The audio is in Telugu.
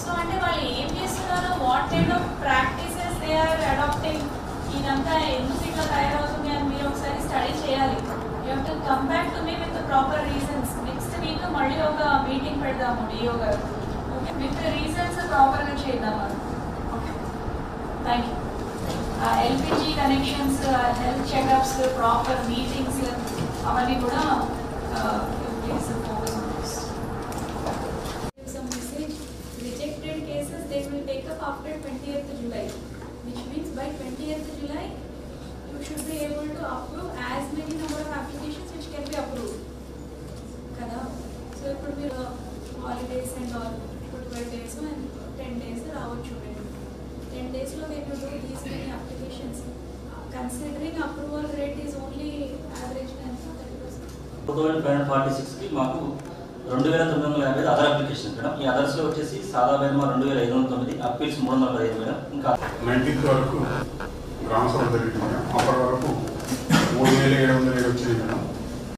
సో అంటే వాళ్ళు ఏం చేస్తున్నారో, what kind of practices they are adapting, ఇదంతా ఎందుకు ఇట్లా తయారవుతుంది అని మీరు ఒకసారి స్టడీ చేయాలి. You have to come back to me with proper reasons. Next week మళ్ళీ ఒక మీటింగ్ పెడదాము డిఓ గారు, ఓకే, విత్ రీజన్స్ ప్రాపర్గా చేద్దాము. Okay, thank you. LPG connections, health checkups, proper meetings అవన్నీ కూడా please focus on this. Some message rejected cases they will take up after 20th July, which means by 20th July you should be able to approve as many number of applications which can be approved kada. So it could be holidays and all, 12 days and 10 days రావచ్చు. 10 days లో they could do these many applications. Considering approval rate is only average 30%. 2546 కి మాకు 2950 అదర్ అప్లికేషన్ మేడం. ఈ అదర్స్లో వచ్చేసి సాదా బైమా 2509, అప్పీల్స్ 315 మేడం. ఇంకా 19th వరకు గ్రామ సభ జరిగింది మేడం. అప్పటి వరకు 3707 వచ్చింది మేడం.